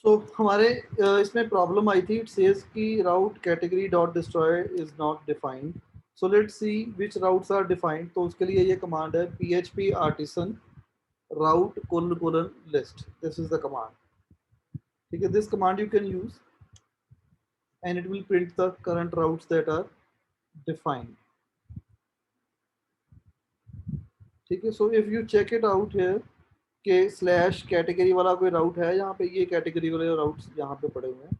हमारे इसमें प्रॉब्लम आई थी, इट सेज कि route category dot destroy is not defined. So let's see which routes are defined. तो उसके लिए ये कमांड है php artisan route colon list। This is the command. ठीक है, this command you can use and it will print the current routes that are defined। ठीक है, so if you check it out here के slash category वाला कोई राउट है यहाँ पे, ये कैटेगरी वाले राउट्स यहाँ पे पड़े हुए हैं।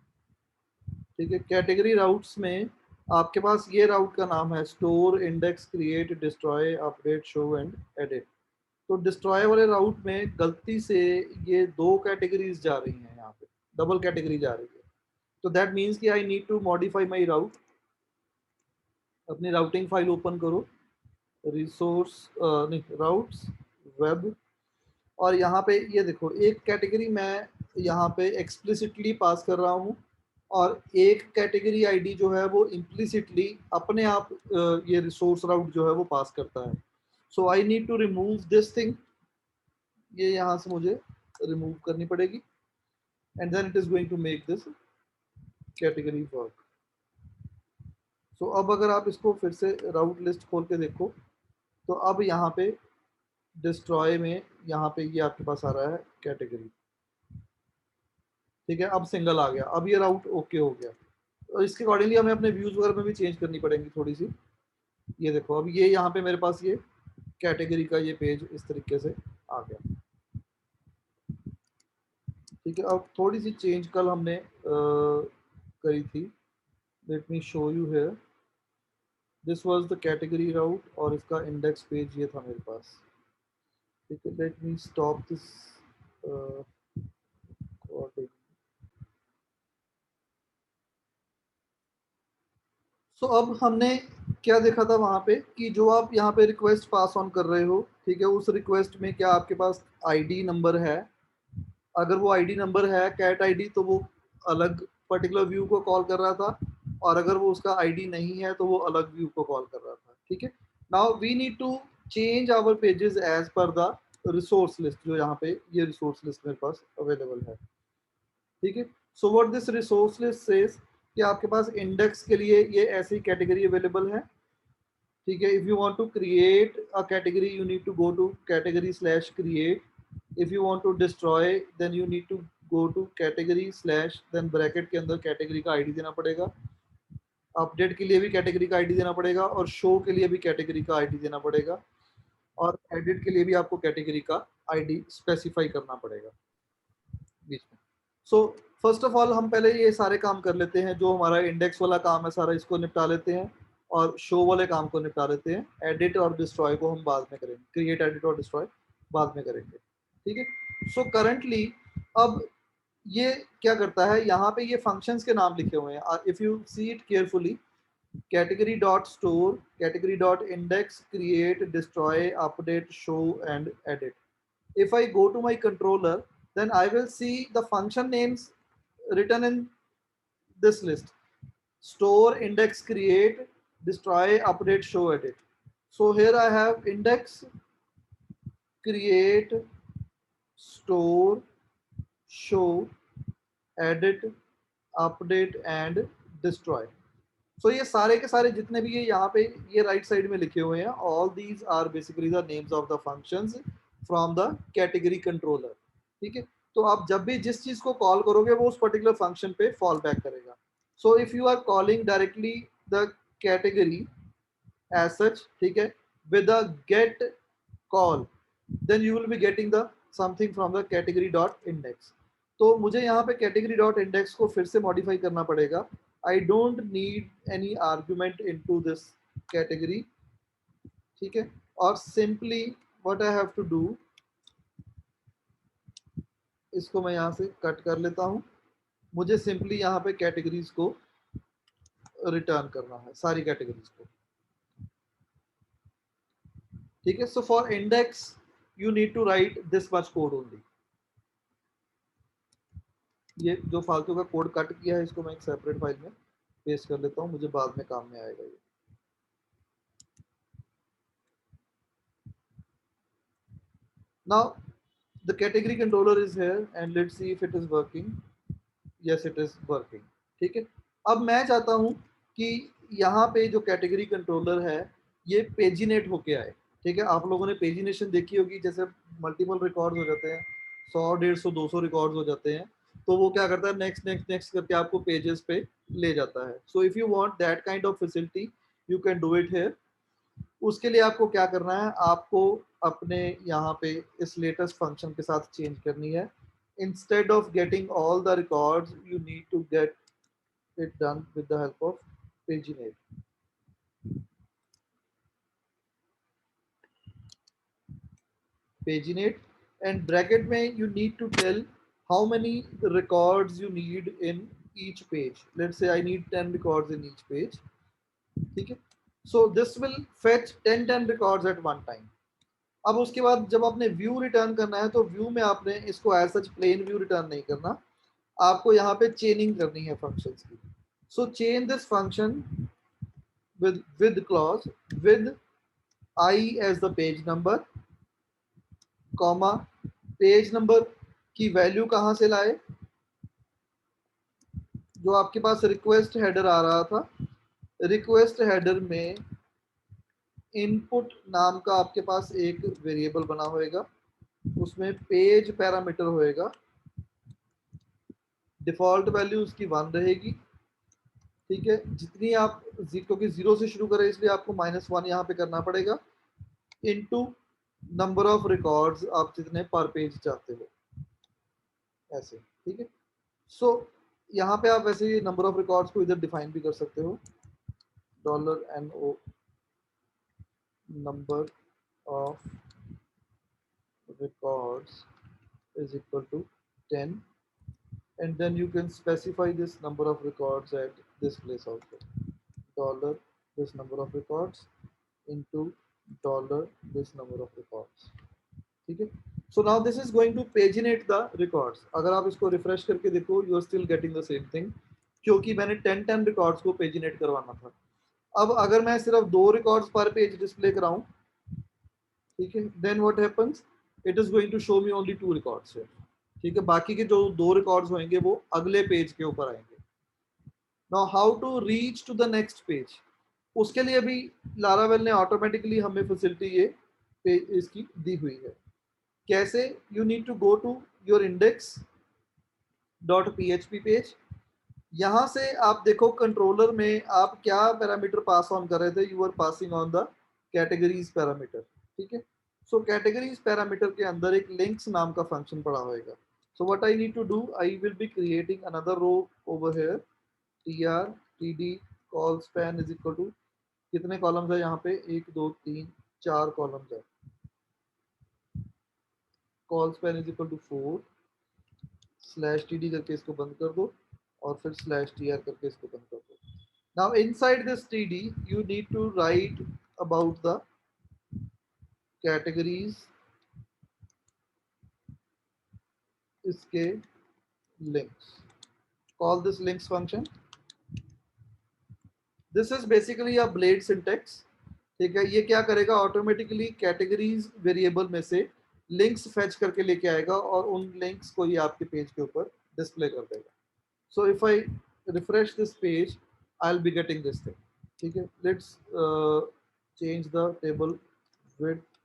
ठीक है, कैटेगरी राउट्स में आपके पास ये राउट का नाम है store index create destroy update show and edit. तो डिस्ट्रॉय वाले राउट में गलती से ये दो कैटेगरीज जा रही हैं, यहाँ पे डबल कैटेगरी जा रही है। तो दैट मीन्स कि आई नीड टू मॉडिफाई माई राउट। अपनी राउटिंग फाइल ओपन करो, रिसोर्स नहीं राउट्स वेब, और यहाँ पे ये देखो एक कैटेगरी मैं यहाँ पे एक्सप्लिसिटली पास कर रहा हूँ और एक कैटेगरी आईडी जो है वो इम्प्लिसिटली अपने आप ये रिसोर्स राउट जो है वो पास करता है। So I need to remove this thing. ये यहाँ से मुझे रिमूव करनी पड़ेगी and then it is going to make this category work. So अब अगर आप इसको फिर से राउट लिस्ट खोल के देखो तो अब यहाँ पे डिस्ट्रॉय में यहाँ पे ये आपके पास आ रहा है कैटेगरी। ठीक है, अब सिंगल आ गया, अब ये राउट ओके हो गया। और इसके अकॉर्डिंगली हमें अपने व्यूज वगैरह में भी चेंज करनी पड़ेंगी थोड़ी सी। ये देखो अब ये यहाँ पे मेरे पास ये कैटेगरी का ये पेज इस तरीके से आ गया। ठीक है, अब थोड़ी सी चेंज कल हमने करी थी। Let me show you here. This was the category route और इसका इंडेक्स पेज ये था मेरे पास। ठीक है, लेट मी स्टॉप दिस। सो अब हमने क्या देखा था वहां पे कि जो आप यहाँ पे रिक्वेस्ट पास ऑन कर रहे हो, ठीक है, उस रिक्वेस्ट में क्या आपके पास आईडी नंबर है। अगर वो आईडी नंबर है कैट आईडी तो वो अलग पर्टिकुलर व्यू को कॉल कर रहा था, और अगर वो उसका आईडी नहीं है तो वो अलग व्यू को कॉल कर रहा था। ठीक है, now we need to change our pages as per the resource list. जो यहाँ पे ये रिसोर्स लिस्ट मेरे पास अवेलेबल है। ठीक है, so what this resource list says कि आपके पास इंडेक्स के लिए ये ऐसी कैटेगरी अवेलेबल है। ठीक है, if you want to create a category you need to go to category slash create. If you want to destroy then you need to go to category slash then bracket के अंदर category का ID देना पड़ेगा। Update के लिए भी category का ID देना पड़ेगा और शो के लिए भी कैटेगरी का आईडी देना पड़ेगा, और एडिट के लिए भी आपको कैटेगरी का आईडी स्पेसिफाई करना पड़ेगा बीच में। सो फर्स्ट ऑफ ऑल हम पहले ये सारे काम कर लेते हैं। जो हमारा इंडेक्स वाला काम है सारा इसको निपटा लेते हैं, और शो वाले काम को निपटा लेते हैं। एडिट और डिस्ट्रॉय को हम बाद में करेंगे, क्रिएट एडिट और डिस्ट्रॉय बाद में करेंगे। ठीक है, सो करंटली अब ये क्या करता है, यहाँ पे ये फंक्शंस के नाम लिखे हुए हैं। If you see it carefully, category dot store, category dot index, create, destroy, update, show and edit। if I go to my controller then I will see the function names written in this list: store, index, create, destroy, update, show, edit। so here I have index, create, store, show, edit, update and destroy। सो ये सारे के सारे जितने भी ये यहाँ पे ये राइट साइड में लिखे हुए हैं, all these are basically the names of the functions from the category controller. ठीक है, तो आप जब भी जिस चीज को कॉल करोगे वो उस पर्टिकुलर फंक्शन पे फॉल बैक करेगा। So if you are calling directly the category as such, ठीक है, with the get call, then you will be getting the something from the category dot index. तो मुझे यहाँ पे कैटेगरी डॉट इंडेक्स को फिर से मॉडिफाई करना पड़ेगा। I don't need any argument into this category। ठीक है, और simply what I have to do, इसको मैं यहाँ से कट कर लेता हूँ। मुझे सिंपली यहाँ पे कैटेगरीज को रिटर्न करना है, सारी कैटेगरीज को। ठीक है, so for index you need to write this much code only. ये जो फालतू का कोड कट किया है इसको मैं एक सेपरेट फाइल में पेस्ट कर लेता हूँ, मुझे बाद में काम में आएगा ये। Now the category controller is here and let's see if it is working। Yes it is working. ठीक है, अब मैं चाहता हूँ कि यहाँ पे जो कैटेगरी कंट्रोलर है ये पेजिनेट होके आए। ठीक है, आप लोगों ने पेजिनेशन देखी होगी, जैसे मल्टीपल रिकॉर्ड्स हो जाते हैं, 100 150 200 रिकॉर्ड्स हो जाते हैं, तो वो क्या करता है नेक्स्ट नेक्स्ट नेक्स्ट करके आपको पेजेस पे ले जाता है। So if you want that kind of facility you can do it here. उसके लिए आपको क्या करना है, आपको अपने यहाँ पे इस लेटेस्ट फंक्शन के साथ चेंज करनी है। Instead of getting all the records you need to get it done with the help of paginate. Paginate and bracket में you need to tell how many records you need in each page. Let's say I need 10 records in each page. ठीक है, so this will fetch 10 records at one time. अब उसके बाद जब आपने view return करना है तो व्यू में आपने इसको as such plain view return नहीं करना, आपको यहाँ पे चेनिंग करनी है फंक्शंस की। So chain this function with clause with I as the page number, comma page number की वैल्यू कहाँ से लाए, जो आपके पास रिक्वेस्ट हेडर आ रहा था, रिक्वेस्ट हेडर में इनपुट नाम का आपके पास एक वेरिएबल बना होएगा, उसमें पेज पैरामीटर होएगा, डिफॉल्ट वैल्यू उसकी 1 रहेगी। ठीक है, जितनी आप क्योंकि 0 से शुरू करें इसलिए आपको -1 यहाँ पे करना पड़ेगा, इनटू नंबर ऑफ रिकॉर्ड्स आप जितने पर पेज चाहते हो, ऐसे। ठीक है, सो यहाँ पे आप वैसे नंबर ऑफ रिकॉर्ड्स को इधर डिफाइन भी कर सकते हो, $NO number of records is equal to 10, and then you can specify this number of records at this place also, dollar this number of records into dollar this number of records। ठीक है, so now this is going to paginate the records। अगर आप इसको refresh करके देखो you are still getting the same thing, क्योंकि मैंने 10 records को पेजिनेट करवाना था। अब अगर मैं सिर्फ 2 रिकॉर्ड्स पर पेज डिस्प्ले कराऊं, ठीक है, then what happens, it is going to show me only 2 records है। ठीक है, बाकी के जो 2 रिकॉर्ड्स होंगे वो अगले पेज के ऊपर आएंगे। Now how to reach to the next page, उसके लिए भी लारावेल ने ऑटोमेटिकली हमें फैसिलिटी ये इसकी दी हुई है। कैसे, you need to go to your index dot php page. यहाँ से आप देखो कंट्रोलर में आप क्या पैरामीटर पास ऑन कर रहे थे, you are passing on the categories parameter. ठीक है, सो कैटेगरीज पैरामीटर के अंदर एक लिंक्स नाम का फंक्शन पड़ा होएगा। So what I need to do, I will be creating another row over here, tr td colspan is equal to, कितने कॉलम्स है यहाँ पे, 1 2 3 4 कॉलम्स है, colspan is equal to 4 slash td करके इसको बंद कर दो और फिर स्लैश tr करके इसको बंद कर दो। Now inside this td you need to write about the categories इसके links, call this links function। this is basically a blade syntax। ठीक है, ये क्या करेगा, ऑटोमेटिकली कैटेगरीज वेरिएबल में से लिंक्स फेच करके लेके आएगा और उन लिंक्स को ही आपके पेज के ऊपर डिस्प्ले कर देगा। So if I refresh this page I will be getting this thing. ठीक है, let's change the table width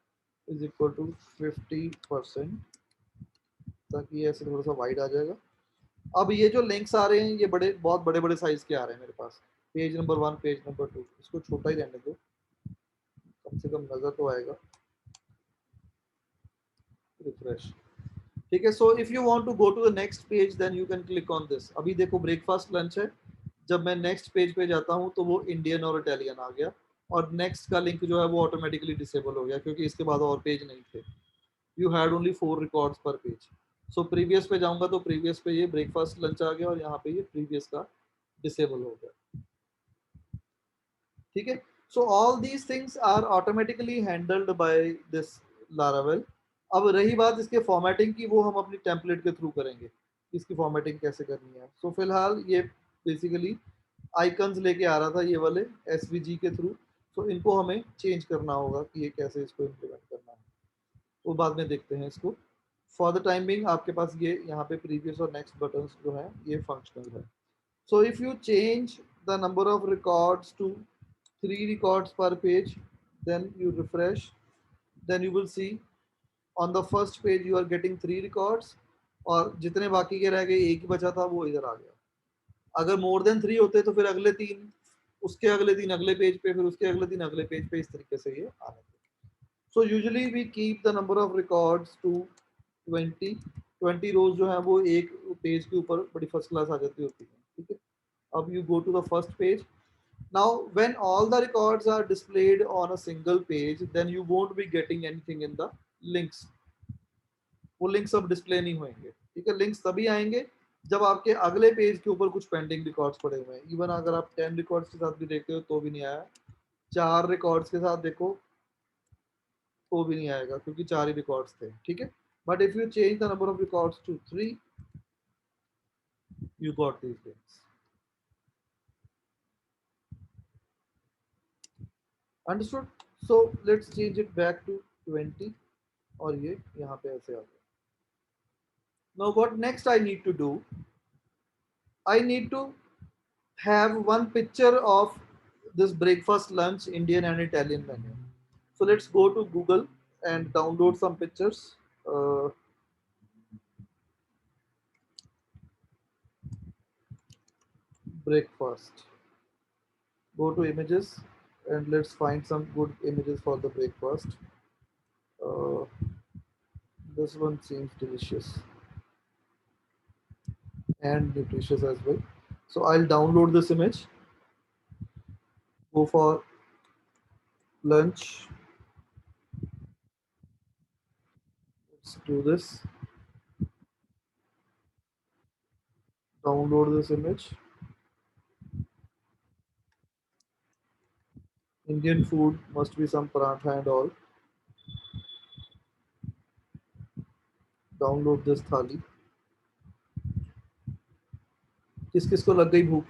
is equal to 50%, ताकि ऐसे थोड़ा सा वाइड आ जाएगा। अब ये जो लिंक्स आ रहे हैं ये बहुत बड़े बड़े साइज के आ रहे हैं मेरे पास, पेज नंबर 1 पेज नंबर 2, इसको छोटा ही रहने दो, कम से कम नजर तो आएगा। रिफ्रेश। ठीक है, so if you want to go to the next page then you can click on this. अभी देखो ब्रेकफास्ट लंच है, जब मैं नेक्स्ट पेज पे जाता हूँ तो वो इंडियन और इटालियन आ गया, और नेक्स्ट का लिंक जो है वो ऑटोमेटिकली डिसेबल हो गया क्योंकि इसके बाद और पेज नहीं थे, यू हैड ओनली 4 रिकॉर्ड्स पर पेज। सो प्रीवियस पे जाऊंगा तो प्रीवियस पे ये ब्रेकफास्ट लंच आ गया और यहाँ पे ये प्रीवियस का डिसेबल हो गया। ठीक है, so all these things are automatically handled by this Laravel. अब रही बात इसके फॉर्मेटिंग की, वो हम अपनी टेम्पलेट के थ्रू करेंगे, इसकी फॉर्मेटिंग कैसे करनी है। सो फिलहाल ये बेसिकली आइकन्स लेके आ रहा था ये वाले SVG के थ्रू, तो इनको हमें चेंज करना होगा कि ये कैसे इसको इम्प्लीमेंट करना है, वो बाद में देखते हैं इसको। फॉर द टाइम बिंग आपके पास ये यहाँ पे प्रीवियस और नेक्स्ट बटन जो है ये फंक्शनल है. So if you change the number of records to 3 records per page, then you refresh, then you will see on the first page you are getting 3 records और जितने बाकी के रह गए एक ही बचा था वो इधर आ गया. अगर मोर देन 3 होते तो फिर अगले 3 उसके अगले 3 अगले पेज पे फिर उसके अगले 3 अगले पेज पे इस तरीके से ये आ रहे थे. So usually we keep the number of records to 20. 20 रोज जो है वो एक पेज के ऊपर बड़ी फर्स्ट क्लास आ जाती होती है. ठीक है. अब you go to the first page. Now when all the records are displayed on a single page, then you won't be getting anything in the links. वो लिंक्स अब डिस्प्ले नहीं होंगे. ठीक है. लिंक्स तभी आएंगे जब आपके अगले पेज के ऊपर कुछ पेंडिंग रिकॉर्ड्स पड़े हुए हैं. इवन अगर आप 10 रिकॉर्ड्स के साथ भी देखते हो तो भी नहीं आया. 4 रिकॉर्ड्स के साथ देखो तो भी नहीं आएगा क्योंकि 4 ही रिकॉर्ड्स थे. ठीक है. But if you change the number of records to 3, you got these things. Understood? So let's change it back to 20 और ये यहाँ पे ऐसे आ गया. Now what next I need to do? I need to have one picture of this breakfast, lunch, Indian and Italian menu. So let's go to Google and download some pictures. Breakfast. Go to images and let's find some good images for the breakfast. Uh, this one seems delicious and nutritious as well. So I'll download this image. Go for lunch. Let's do this. Download this image. Indian food must be some paratha and all. Download this thali. किस किस को लग गई भूख?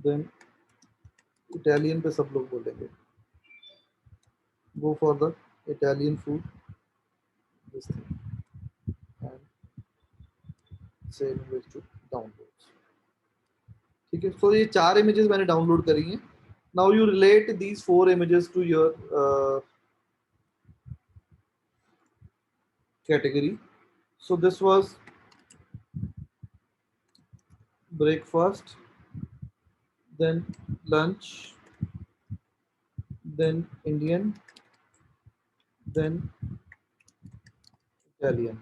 Then Italian पे सब लोग बोलेंगे. Go for the Italian food. This thing. And save image to downloads. ठीक है. So ये 4 images मैंने डाउनलोड करी हैं. Now you relate these 4 images to your category. So this was breakfast, then lunch, then Indian, then Italian.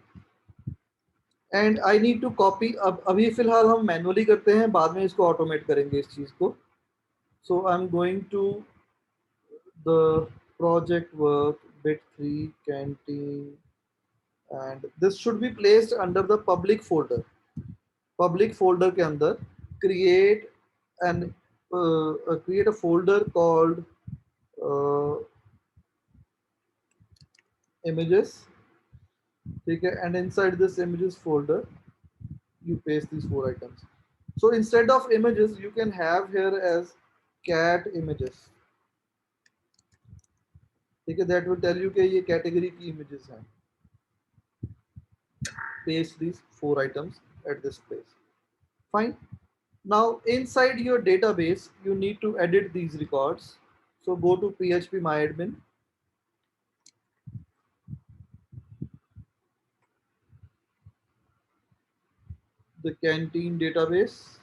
And I need to copy. अब अभी फिलहाल हम मैनुअली करते हैं, बाद में इसको ऑटोमेट करेंगे इस चीज को. So I am going to the project work bit3 canteen and this should be placed under the public folder. Public folder के अंदर create an create a folder called images. ठीक है. and inside this images folder you paste these 4 items. So instead of images, you can have here as cat images. ठीक है. That will tell you कि ये category की images हैं. Paste these 4 items at this place. Fine. Now inside your database, you need to edit these records. So go to PHP MyAdmin. The canteen database.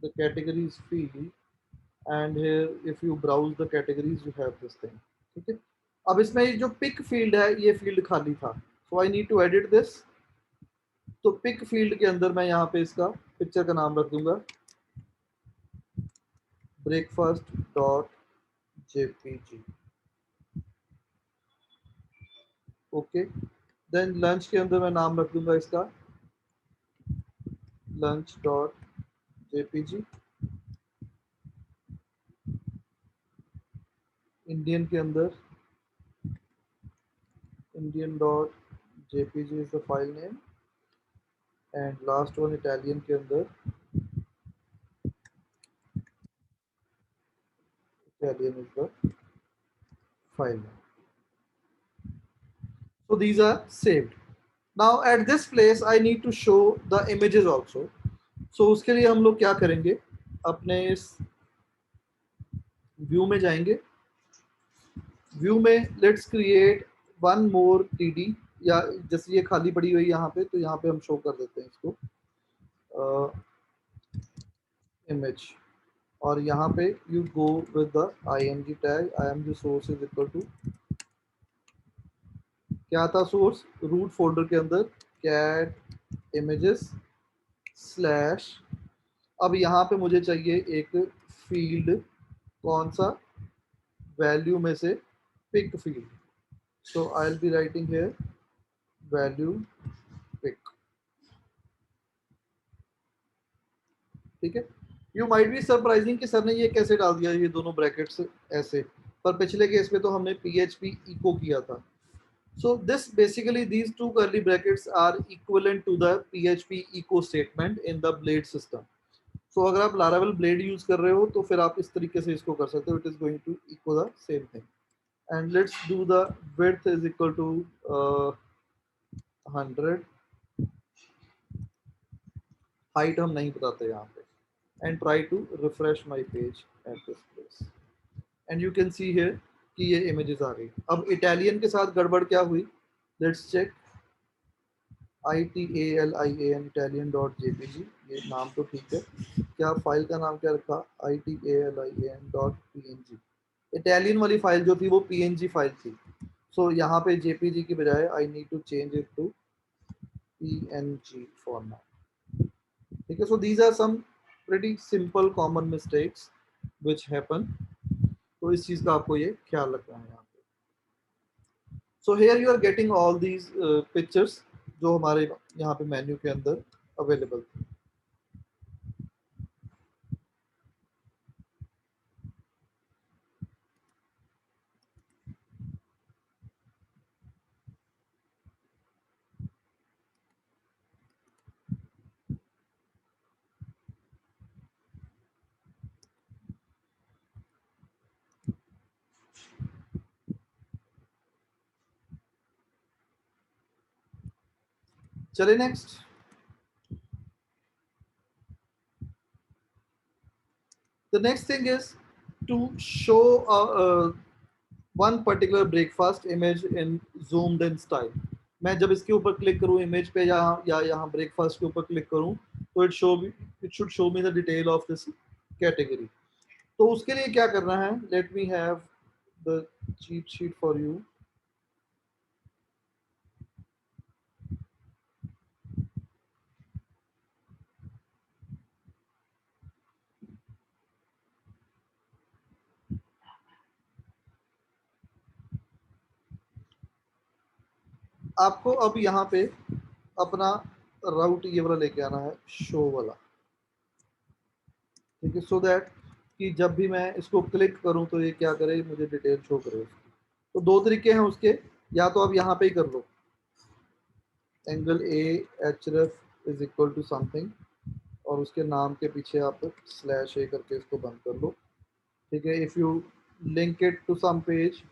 The categories field. And here if you browse the categories you have this thing. ठीक है. अब इसमें जो pick field है ये field खाली था. So I need to edit this. तो pick field के अंदर मैं यहाँ पे इसका पिक्चर का नाम रख दूंगा breakfast.jpg. ओके. देन लंच के अंदर मैं नाम रख दूंगा इसका lunch.jpg. इंडियन के अंदर indian.jpg is the file name and last one Italian के अंदर Italian is the फाइल में। So these are saved. Now at this place I need to show the images also. So उसके लिए हम लोग क्या करेंगे, अपने इस व्यू में जाएंगे, व्यू में let's create one more TD, या जैसे ये खाली पड़ी हुई यहाँ पे, तो यहाँ पे हम शो कर देते हैं इसको इमेज, और यहाँ पे you go with the img tag, img source is equal to, क्या था सोर्स, रूट फोल्डर के अंदर कैट इमेजेस स्लैश, अब यहाँ पे मुझे चाहिए एक फील्ड, कौन सा, वैल्यू में से pic field, so I will be writing here value pic. ठीक है, यू माइट बी सरप्राइजिंग कि सर ने ये कैसे डाल दिया ये दोनों ब्रैकेट्स ऐसे, पर पिछले केस में तो हमने php इको किया था। So this basically these two curly brackets are equivalent to the php echo statement in the blade system. सो अगर आप लारावेल ब्लेड यूज कर रहे हो तो फिर आप इस तरीके से इसको कर सकते हो, it is going to equal the same thing. And let's do the width is equal to 100, height हम नहीं बताते यहाँ पे, and try to refresh my page at this place, and you can see here कि ये images आ गई। अब Italian के साथ गड़बड़ क्या हुई, let's check, ITALIAN Italian dot JPG, ये नाम तो ठीक है, क्या फाइल का नाम क्या रखा, ITALIAN डॉट PNG, इटालियन वाली फाइल जो थी वो PNG फाइल थी। सो यहाँ पे JPG की बजाय I need to change it to PNG format. ठीक है, so these are some pretty simple common mistakes which happen, तो इस चीज का आपको ये ख्याल रखना है यहाँ पे। So here you are getting all these pictures जो हमारे यहाँ पे मेन्यू के अंदर अवेलेबल थे। चलिए next, the next thing is to show one particular breakfast image in zoomed in style। मैं जब इसके ऊपर क्लिक करूँ इमेज पे, या यहाँ ब्रेकफास्ट के ऊपर क्लिक करूँ, तो it should show me the detail of this category. तो उसके लिए क्या करना है, let me have the cheat sheet for you. आपको अब यहाँ पे अपना राउट ये वाला लेके आना है, शो वाला। ठीक है, सो दैट कि जब भी मैं इसको क्लिक करूं तो ये क्या करे, मुझे डिटेल शो करे उसकी। तो दो तरीके हैं उसके, या तो आप यहाँ पे ही कर लो, angle a href is equal to something, और उसके नाम के पीछे आप स्लैश ए करके इसको बंद कर लो। ठीक है, if you link it to some page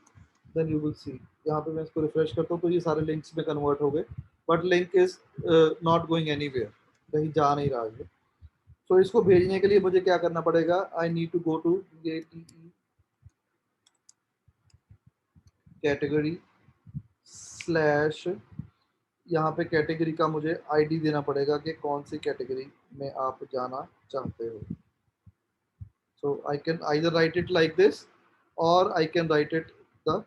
then you will see, यहाँ पे मैं इसको रिफ्रेश करता हूँ तो ये सारे लिंक्स में कन्वर्ट हो गए, but link is not going anywhere, कहीं जा नहीं रहा है। तो इसको भेजने के लिए मुझे क्या करना पड़ेगा, I need to go to category slash, यहाँ पे कैटेगरी का मुझे आईडी देना पड़ेगा कि कौन सी कैटेगरी में आप जाना चाहते हो। So I can either write it like this, और I can write it the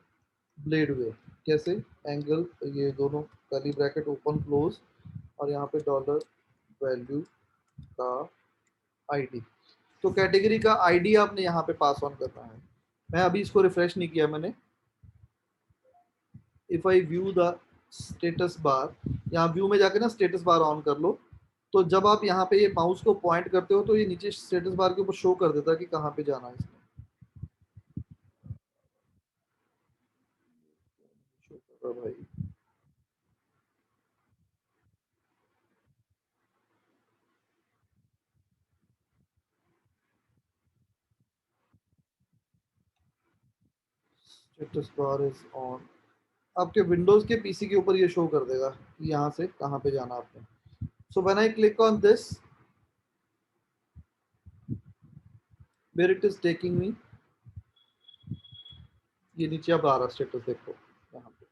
blade way. कैसे, एंगल, ये दोनों कर्ली ब्रैकेट ओपन क्लोज, और यहाँ पे डॉलर वैल्यू का आईडी। तो कैटेगरी का आईडी आपने यहाँ पे पास ऑन करना है। मैं अभी इसको रिफ्रेश नहीं किया मैंने। If eye view the status bar, यहाँ व्यू में जाके ना स्टेटस बार ऑन कर लो, तो जब आप यहाँ पे ये माउस को पॉइंट करते हो तो ये नीचे स्टेटस बार के ऊपर शो कर देता है कि कहाँ पे जाना है इसमें। शो कर रहा है भाई। Status bar is on. आपके विंडोज के पीसी के ऊपर ये शो कर देगा कि यहाँ से कहाँ पे जाना आपने। So when I click on this, where it is taking me, ये नीचे अब आ रहा स्टेटस देखो यहाँ पे।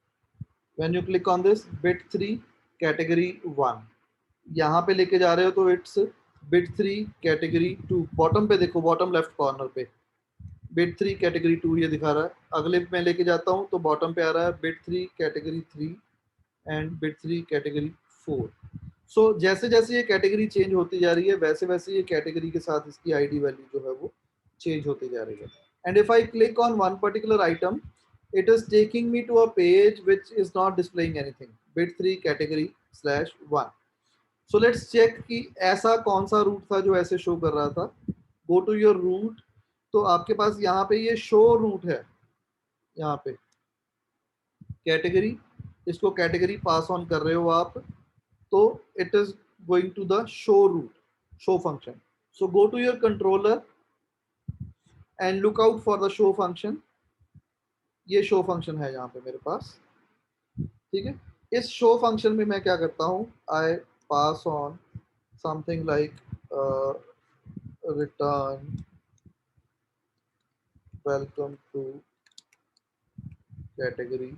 When you click on this bit 3 category 1, यहाँ पे लेके जा रहे हो तो इट्स बिट 3 कैटेगरी 2। बॉटम पे देखो, बॉटम लेफ्ट कॉर्नर पे बिट 3 कैटेगरी 2 ये दिखा रहा है। अगले मैं लेके जाता हूँ तो बॉटम पे आ रहा है bit 3 category 3 and bit 3 category 4। सो जैसे जैसे ये कैटेगरी चेंज होती जा रही है वैसे वैसे ये कैटेगरी के साथ इसकी आईडी वैल्यू जो है वो चेंज होती जा रही है। And if I click on one particular item, it is taking me to a page which is not displaying anything, bit 3 category slash 1। so let's check कि ऐसा कौन सा रूट था जो ऐसे शो कर रहा था। go to your root, तो आपके पास यहाँ पे ये शो रूट है, यहाँ पे कैटेगरी, इसको कैटेगरी पास ऑन कर रहे हो आप, तो it is going to the show route, show function. So go to your controller and look out for the show function. ये शो फंक्शन है यहाँ पे मेरे पास, ठीक है। इस शो फंक्शन में मैं क्या करता हूँ, I pass on something like return welcome to category,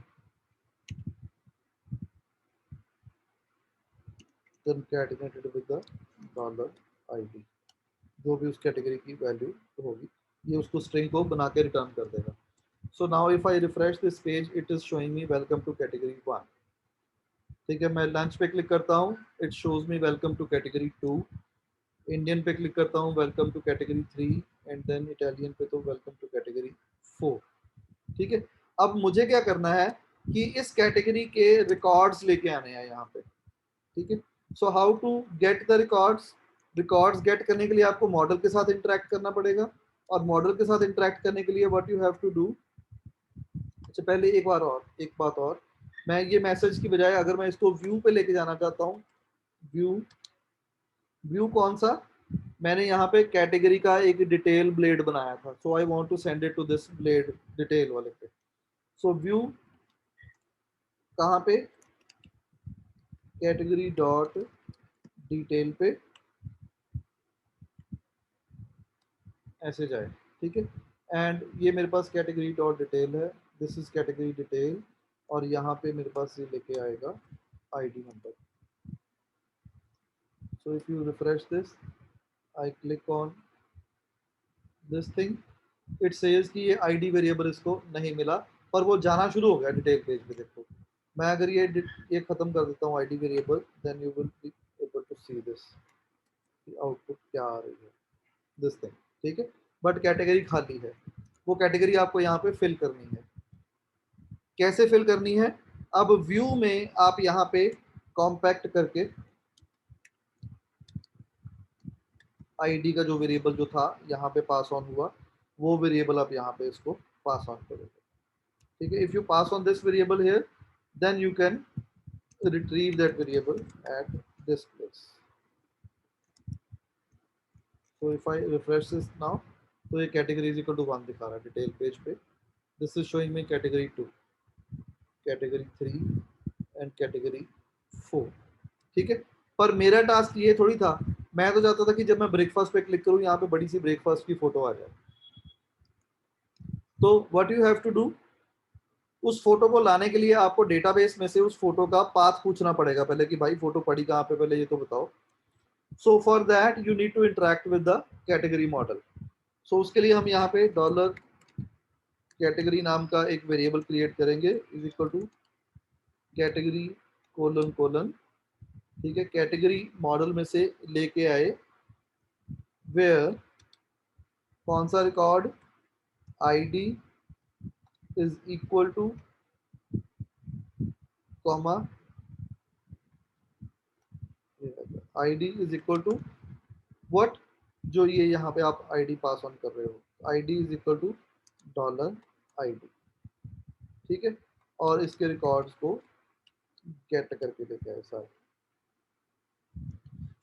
then concatenated with the dollar ID, जो भी उस कैटेगरी की वैल्यू होगी ये उसको स्ट्रिंग को बना के रिटर्न कर देगा। So now if I refresh this page it is showing me welcome to category 1, ठीक है। मैं लंच पे क्लिक करता हूँ, it shows me welcome to category 2। Indian पे क्लिक करता हूँ, welcome to category 3 and then Italian पे तो वेलकम टू कैटेगरी 4, ठीक है। अब मुझे क्या करना है कि इस कैटेगरी के रिकॉर्ड्स लेके आने हैं यहाँ पे, ठीक है। So how to get the records, records get करने के लिए आपको मॉडल के साथ इंटरेक्ट करना पड़ेगा, और मॉडल के साथ इंटरेक्ट करने के लिए what you have to do. अच्छा पहले एक बात और, मैं ये मैसेज की बजाय अगर मैं इसको व्यू पे लेके जाना चाहता हूँ, व्यू, व्यू कौन सा, मैंने यहाँ पे कैटेगरी का एक डिटेल ब्लेड बनाया था, so I want to send it to this blade detail वाले पे। सो व्यू कहाँ पे, कैटेगरी डॉट डिटेल पे ऐसे जाए, ठीक है। एंड ये मेरे पास कैटेगरी डॉट डिटेल है, दिस इज कैटेगरी डिटेल, और यहाँ पे मेरे पास ये लेके आएगा ID number. So if you refresh this, I click on this thing, it says कि ये आईडी वेरिएबल इसको नहीं मिला, पर वो जाना शुरू हो गया डिटेल पेज पे। देखो मैं अगर ये खत्म कर देता हूँ ID variable, then you will be able to see this output क्या आ रही है, दिस थिंग, ठीक है। बट कैटेगरी खाली है, वो कैटेगरी आपको यहाँ पे फिल करनी है। कैसे फिल करनी है, अब व्यू में आप यहाँ पे कॉम्पैक्ट करके आईडी का जो वेरिएबल जो था यहाँ पे पास ऑन हुआ, वो वेरिएबल आप यहाँ पे इसको पास ऑन करोगे, ठीक है। If you pass on this variable here, then you can retrieve that variable at this place. So if I refresh this now, तो ये कैटेगरी इज इक्वल टू 1 दिखा रहा है डिटेल पेज पे। This is showing me category 2, category 3 and category 4, ठीक है। पर मेरा टास्क ये थोड़ी था, मैं तो चाहता था कि जब मैं ब्रेकफास्ट पे क्लिक करूं यहाँ पे बड़ी सी ब्रेकफास्ट की फोटो आ जाए। तो what you have to do, उस फोटो को लाने के लिए आपको डेटाबेस में से उस फोटो का पाथ पूछना पड़ेगा पहले कि भाई फोटो पड़ी कहाँ पे, पहले ये तो बताओ। So for that you need to interact with the category model. So उसके लिए हम यहाँ पे डॉलर कैटेगरी नाम का एक वेरिएबल क्रिएट करेंगे, is equal to category colon colon, ठीक है। कैटेगरी मॉडल में से लेके आए वेयर कौन सा record, ID is equal to comma, ID is equal to what, जो ये यहाँ पे आप आईडी पास ऑन कर रहे हो, ID is equal to dollar ID, ठीक है। और इसके रिकॉर्ड्स को गेट करके लेके आए सारे।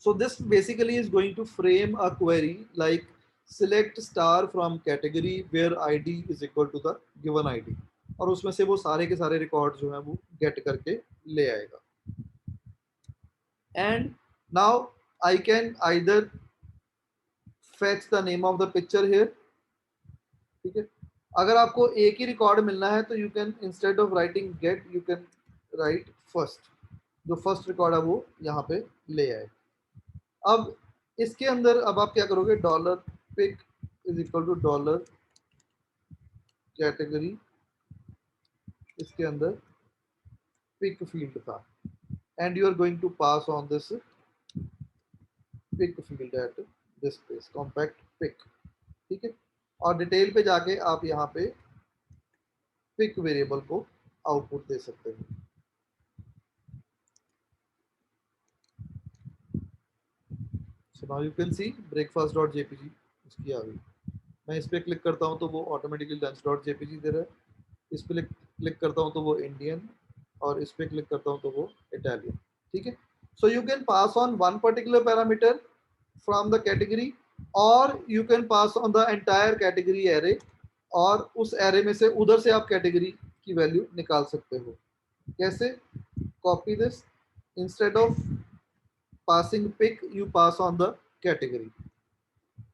So this basically is going to frame a query like select star from category where ID is equal to the given ID. और उसमें से वो सारे के सारे रिकॉर्ड जो है वो गेट करके ले आएगा। And now I can either fetch the name of the picture here, ठीक है। अगर आपको एक ही रिकॉर्ड मिलना है तो you can instead of writing get you can write first, जो फर्स्ट रिकॉर्ड है वो यहाँ पे ले आए। अब इसके अंदर अब आप क्या करोगे, dollar pic is equal to dollar category, इसके अंदर पिक फील्ड था and you are going to pass on this pic field at this place compact pic, ठीक है। और डिटेल पे जाके आप यहाँ पे पिक वेरिएबल को आउटपुट दे सकते हैं। So now you can see breakfast dot JPG उसकी आ गई। मैं इस पर क्लिक करता हूँ तो वो ऑटोमेटिकली लंच डॉट जेपीजी दे रहा है, इस पर क्लिक करता हूँ तो वो इंडियन, और इस पर क्लिक करता हूँ तो वो इटालियन, ठीक है। So you can pass on one particular parameter from the category, और you can pass on the entire category array, और उस एरे में से उधर से आप कैटेगरी की वैल्यू निकाल सकते हो। कैसे? Copy this, instead of passing pic you pass on the category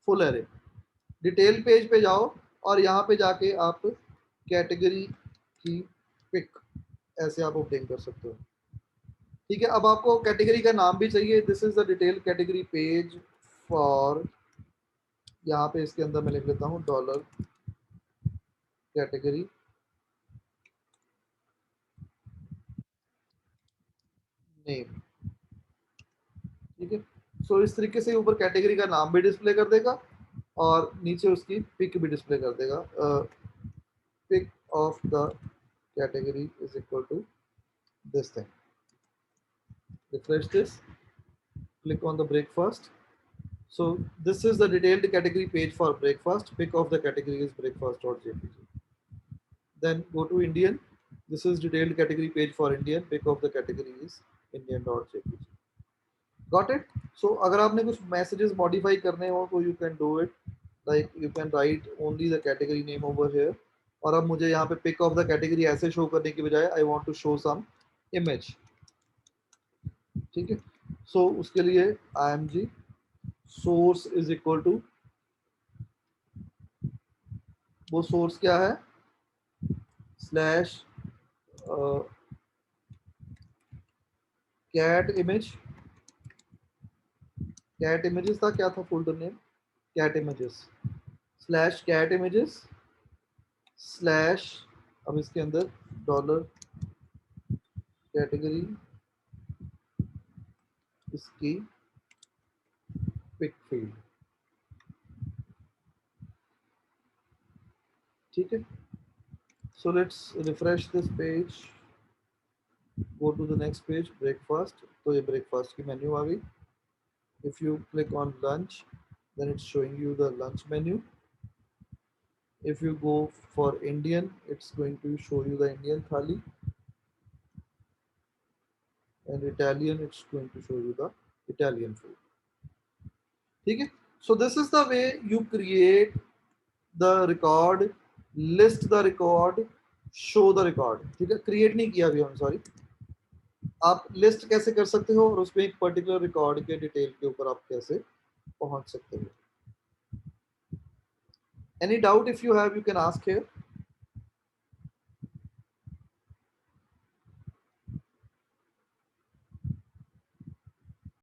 full array. Detail page पे जाओ और यहाँ पे जाके आप कैटेगरी की पिक ऐसे आप ऑब्टेन कर सकते हो, ठीक है। अब आपको कैटेगरी का नाम भी चाहिए, this is the detail category page for, यहाँ पे इसके अंदर मैं लिख लेता हूँ डॉलर कैटेगरी नेम, ठीक है। सो इस तरीके से ऊपर कैटेगरी का नाम भी डिस्प्ले कर देगा और नीचे उसकी पिक भी डिस्प्ले कर देगा। Pic of the category is equal to this thing. Refresh this, click on the breakfast. So this is the detailed category page for breakfast. Pick of the category is breakfast.jpg. Then go to Indian. This is detailed category page for Indian. Pick of the category is Indian.jpg. Got it? So अगर आपने कुछ messages modify करने हो तो you can do it. Like you can write only the category name over here. और अब मुझे यहाँ पे pick of the category ऐसे show करने की बजाय I want to show some image. ठीक है? So उसके लिए img source is equal to, वो सोर्स क्या है, slash cat image, cat images था, क्या था folder name, cat images, slash cat images, slash, अब इसके अंदर डॉलर कैटेगरी इसकी पिक फील्ड, ठीक है। So let's refresh this page, go to the next page breakfast, तो ये ब्रेकफास्ट की मेन्यू आ गई। If you click on lunch then it's showing you the lunch menu. If you go for Indian, it's going to show you the Indian thali, and Italian, it's going to show you the Italian food, ठीक है। So this is the way you create the record, list the record, show the record, ठीक है। Create नहीं किया अभी हम, sorry. आप list कैसे कर सकते हो और उसमें एक पर्टिकुलर रिकॉर्ड के डिटेल के ऊपर आप कैसे पहुंच सकते हो। Any doubt if you have you can ask here.